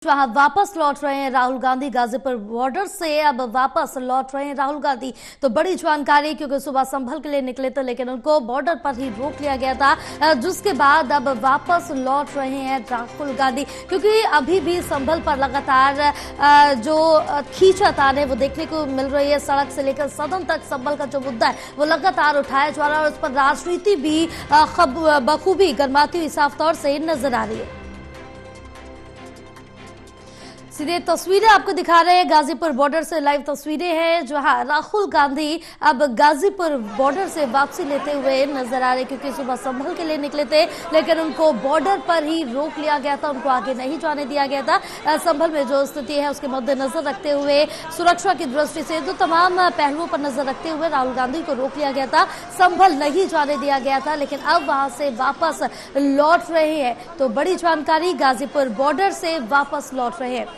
वहां वापस लौट रहे हैं राहुल गांधी। गाजीपुर बॉर्डर से अब वापस लौट रहे हैं राहुल गांधी। तो बड़ी जानकारी, क्योंकि सुबह संभल के लिए निकले थे लेकिन उनको बॉर्डर पर ही रोक लिया गया था, जिसके बाद अब वापस लौट रहे हैं राहुल गांधी। क्योंकि अभी भी संभल पर लगातार जो खींचातान है वो देखने को मिल रही है। सड़क से लेकर सदन तक संभल का जो मुद्दा है वो लगातार उठाया जा रहा है और उस पर राजनीति भी बखूबी गर्माती हुई साफ तौर से नजर आ रही है। सीधे तस्वीरें आपको दिखा रहे हैं, गाजीपुर बॉर्डर से लाइव तस्वीरें हैं जहां राहुल गांधी अब गाजीपुर बॉर्डर से वापसी लेते हुए नजर आ रहे, क्योंकि सुबह संभल के लिए निकले थे लेकिन उनको बॉर्डर पर ही रोक लिया गया था, उनको आगे नहीं जाने दिया गया था। संभल में जो स्थिति है उसके मद्देनजर रखते हुए, सुरक्षा की दृष्टि से तो तमाम पहलुओं पर नजर रखते हुए राहुल गांधी को रोक लिया गया था, संभल नहीं जाने दिया गया था। लेकिन अब वहां से वापस लौट रहे हैं। तो बड़ी जानकारी, गाजीपुर बॉर्डर से वापस लौट रहे हैं।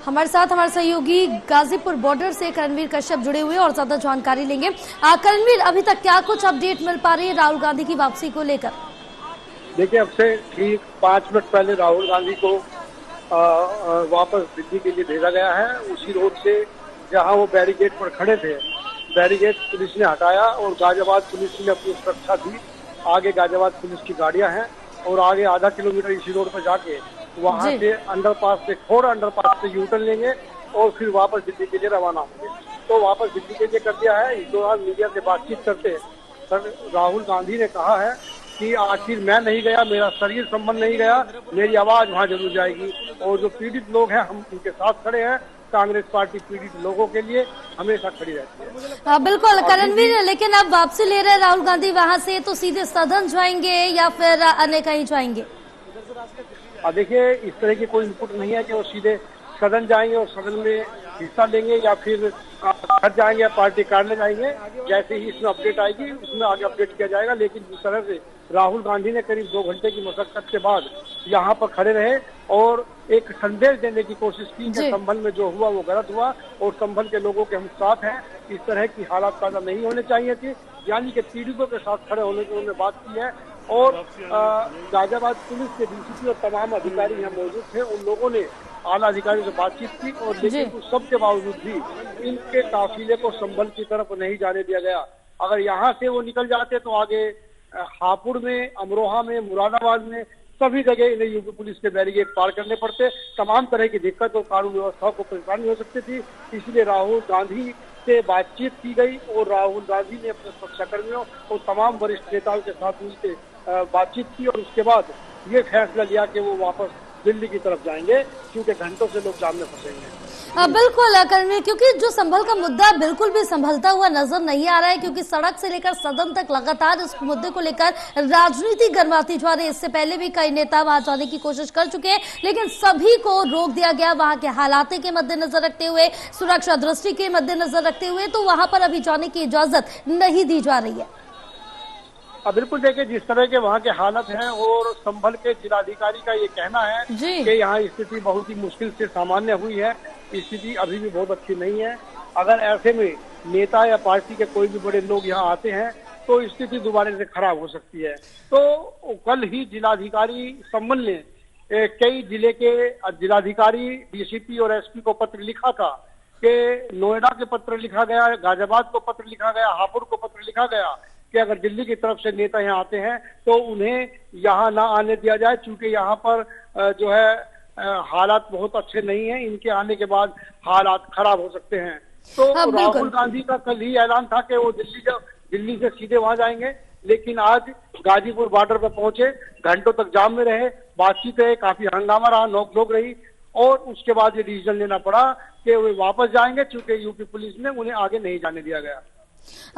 हमारे साथ हमारे सहयोगी गाजीपुर बॉर्डर से करणवीर कश्यप जुड़े हुए और ज्यादा जानकारी लेंगे। करणवीर, अभी तक क्या कुछ अपडेट मिल पा रही है राहुल गांधी की वापसी को लेकर? देखिए, अब से ठीक 5 मिनट पहले राहुल गांधी को वापस दिल्ली के लिए भेजा गया है। उसी रोड से जहां वो बैरिकेड पर खड़े थे, बैरिकेड पुलिस ने हटाया और गाजियाबाद पुलिस ने अपनी सुरक्षा दी। आगे गाजियाबाद पुलिस की गाड़ियां हैं और आगे आधा किलोमीटर इसी रोड पर जाके वहां से अंडरपास से खोड़ अंडरपास से यूटर्न लेंगे और फिर वापस दिल्ली के लिए रवाना होंगे। तो वापस दिल्ली के लिए कर दिया है। इस दौरान मीडिया से बातचीत करते सर राहुल गांधी ने कहा है कि आखिर मैं नहीं गया, मेरा शरीर संबंध नहीं गया, मेरी आवाज वहां जरूर जाएगी और जो पीड़ित लोग हैं हम उनके साथ खड़े हैं। कांग्रेस पार्टी पीड़ित लोगों के लिए हमेशा खड़ी रहती है। बिल्कुल करणवीर, लेकिन अब वापसी ले रहे राहुल गांधी वहां से, तो सीधे सदन जाएंगे या फिर अन्य कहीं जाएंगे? देखिए, इस तरह की कोई इनपुट नहीं है कि वो सीधे सदन जाएंगे और सदन में हिस्सा लेंगे या फिर घर जाएंगे या पार्टी कार्यालय जाएंगे। जैसे ही इसमें अपडेट आएगी उसमें आगे अपडेट किया जाएगा। लेकिन जिस तरह से राहुल गांधी ने करीब 2 घंटे की मशक्कत के बाद यहाँ पर खड़े रहे और एक संदेश देने की कोशिश की कि संभल में जो हुआ वो गलत हुआ और संभल के लोगों के हम साथ हैं, इस तरह की हालात पैदा नहीं होने चाहिए थी, यानी कि पीड़ितों के साथ खड़े होने की उन्होंने बात की है। और गाजियाबाद पुलिस के डीसीपी और तमाम अधिकारी यहाँ मौजूद थे। उन लोगों ने आला अधिकारियों से बातचीत की और लेकिन उस सब के बावजूद भी इनके काफिले को संभल की तरफ नहीं जाने दिया गया। अगर यहाँ से वो निकल जाते तो आगे हापुड़ में, अमरोहा में, मुरादाबाद में सभी जगह इन्हें यूपी पुलिस के बैरिकेड पार करने पड़ते। तमाम तरह की दिक्कत और कानून व्यवस्था को परेशानी हो सकती थी। इसलिए राहुल गांधी से बातचीत की गई और राहुल गांधी ने अपने सुरक्षाकर्मियों और तमाम वरिष्ठ नेताओं के साथ मिलकर बातचीत की और उसके बाद ये फैसला लिया कि वो वापस दिल्ली की तरफ जाएंगे, क्योंकि घंटों से लोग जाम में फंसेंगे। बिल्कुल करणवीर, क्योंकि जो संभल का मुद्दा बिल्कुल भी संभलता हुआ नजर नहीं आ रहा है, क्योंकि सड़क से लेकर सदन तक लगातार इस मुद्दे को लेकर राजनीति गर्माती जा रही है। इससे पहले भी कई नेता वहां जाने की कोशिश कर चुके हैं लेकिन सभी को रोक दिया गया वहां के हालात के मद्देनजर रखते हुए, सुरक्षा दृष्टि के मद्देनजर रखते हुए। तो वहां पर अभी जाने की इजाजत नहीं दी जा रही है। बिल्कुल, देखिए जिस तरह के वहाँ के हालत हैं और संभल के जिलाधिकारी का ये कहना है कि यहाँ स्थिति बहुत ही मुश्किल से सामान्य हुई है, स्थिति अभी भी बहुत अच्छी नहीं है। अगर ऐसे में नेता या पार्टी के कोई भी बड़े लोग यहाँ आते हैं तो स्थिति दोबारा से खराब हो सकती है। तो कल ही जिलाधिकारी संभल ने कई जिले के जिलाधिकारी, डीसीपी और एसपी को पत्र लिखा था कि नोएडा के पत्र लिखा गया, गाजियाबाद को पत्र लिखा गया, हापुड़ को पत्र लिखा गया कि अगर दिल्ली की तरफ से नेता यहाँ आते हैं तो उन्हें यहाँ ना आने दिया जाए, क्योंकि यहाँ पर जो है हालात बहुत अच्छे नहीं हैं। इनके आने के बाद हालात खराब हो सकते हैं। तो राहुल गांधी का कल ही ऐलान था कि वो दिल्ली से सीधे वहां जाएंगे, लेकिन आज गाजीपुर बॉर्डर पर पहुंचे, घंटों तक जाम में रहे, बातचीत रहे, काफी हंगामा रहा, नोक-झोंक रही और उसके बाद ये डिसीजन लेना पड़ा कि वे वापस जाएंगे, क्योंकि यूपी पुलिस ने उन्हें आगे नहीं जाने दिया गया।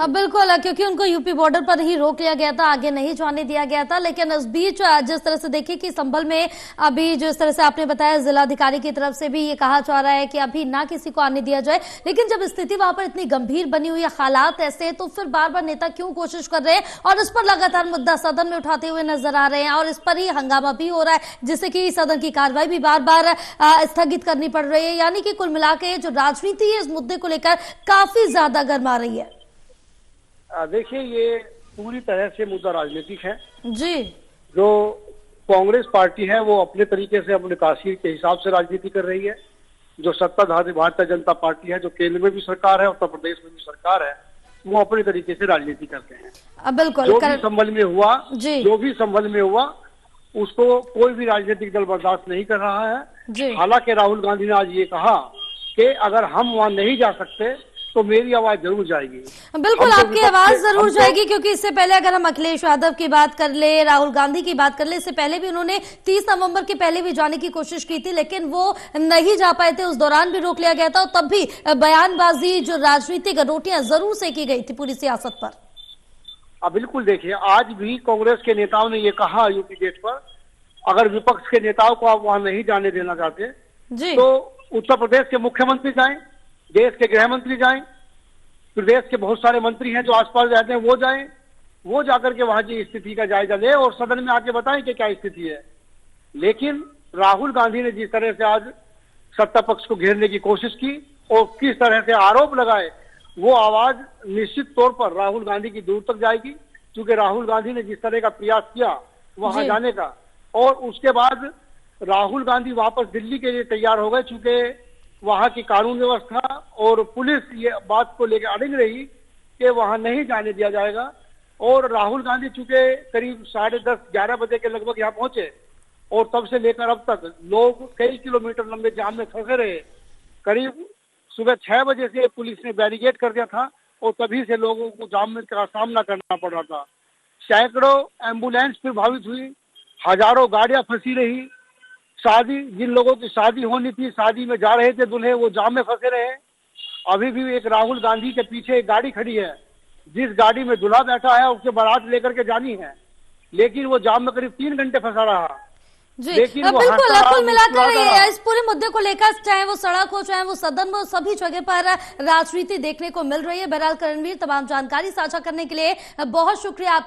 बिल्कुल, क्योंकि उनको यूपी बॉर्डर पर ही रोक लिया गया था, आगे नहीं जाने दिया गया था। लेकिन इस बीच जिस तरह से देखिए कि संभल में अभी जिस तरह से आपने बताया, जिलाधिकारी की तरफ से भी ये कहा जा रहा है कि अभी ना किसी को आने दिया जाए। लेकिन जब स्थिति वहां पर इतनी गंभीर बनी हुई है, हालात ऐसे, तो फिर बार बार नेता क्यों कोशिश कर रहे हैं और इस पर लगातार मुद्दा सदन में उठाते हुए नजर आ रहे हैं और इस पर ही हंगामा भी हो रहा है, जिससे कि सदन की कार्रवाई भी बार बार स्थगित करनी पड़ रही है। यानी कि कुल मिलाकर जो राजनीति है इस मुद्दे को लेकर काफी ज्यादा गर्मा रही है। देखिए, ये पूरी तरह से मुद्दा राजनीतिक है जी। जो कांग्रेस पार्टी है वो अपने तरीके से अपने काशी के हिसाब से राजनीति कर रही है। जो सत्ताधारी भारतीय जनता पार्टी है, जो केंद्र में भी सरकार है, उत्तर प्रदेश में भी सरकार है, वो अपने तरीके से राजनीति करते हैं। बिल्कुल जो भी संभल में हुआ, जी। जो भी संभल में हुआ उसको कोई भी राजनीतिक दल बर्दाश्त नहीं कर रहा है। हालांकि राहुल गांधी ने आज ये कहा कि अगर हम वहां नहीं जा सकते तो मेरी आवाज जरूर जाएगी। बिल्कुल आपकी आवाज जरूर जाएगी, क्योंकि इससे पहले अगर हम अखिलेश यादव की बात कर ले, राहुल गांधी की बात कर ले, इससे पहले भी उन्होंने 30 नवंबर के पहले भी जाने की कोशिश की थी, लेकिन वो नहीं जा पाए थे। उस दौरान भी रोक लिया गया था और तब भी बयानबाजी, जो राजनीतिक रोटियां जरूर सेकी गई थी पूरी सियासत पर। बिल्कुल देखिए, आज भी कांग्रेस के नेताओं ने ये कहा यूपी गेट पर, अगर विपक्ष के नेताओं को आप वहां नहीं जाने देना चाहते तो उत्तर प्रदेश के मुख्यमंत्री जाएं, देश के गृह मंत्री जाएं, प्रदेश के बहुत सारे मंत्री हैं जो आसपास रहते हैं वो जाएं, वो जाकर के वहां की स्थिति का जायजा लें और सदन में आके बताएं कि क्या स्थिति है। लेकिन राहुल गांधी ने जिस तरह से आज सत्ता पक्ष को घेरने की कोशिश की और किस तरह से आरोप लगाए, वो आवाज निश्चित तौर पर राहुल गांधी की दूर तक जाएगी, क्योंकि राहुल गांधी ने जिस तरह का प्रयास किया वहां जाने का, और उसके बाद राहुल गांधी वापस दिल्ली के लिए तैयार हो गए, चूंकि वहां की कानून व्यवस्था और पुलिस ये बात को लेकर अड़िग रही कि वहां नहीं जाने दिया जाएगा। और राहुल गांधी चूंकि करीब 10:30-11 बजे के लगभग यहाँ पहुंचे और तब से लेकर अब तक लोग कई किलोमीटर लंबे जाम में फंसे रहे। करीब सुबह 6 बजे से पुलिस ने बैरिकेड कर दिया था और तभी से लोगों को जाम में का सामना करना पड़ रहा था। सैकड़ों एम्बुलेंस प्रभावित हुई, हजारों गाड़ियां फंसी रही, शादी, जिन लोगों की शादी होनी थी, शादी में जा रहे थे दूल्हे, वो जाम में फंसे रहे। अभी भी एक राहुल गांधी के पीछे एक गाड़ी खड़ी है, जिस गाड़ी में दूल्हा बैठा है उसके बारात लेकर के जानी है, लेकिन वो जाम में करीब 3 घंटे फंसा रहा। जी बिल्कुल, कुल मिलाकर इस पूरे मुद्दे को लेकर चाहे वो सड़क हो, चाहे वो सदन हो, सभी जगह पर राजनीति देखने को मिल रही है। बहरहाल करणवीर, तमाम जानकारी साझा करने के लिए बहुत शुक्रिया।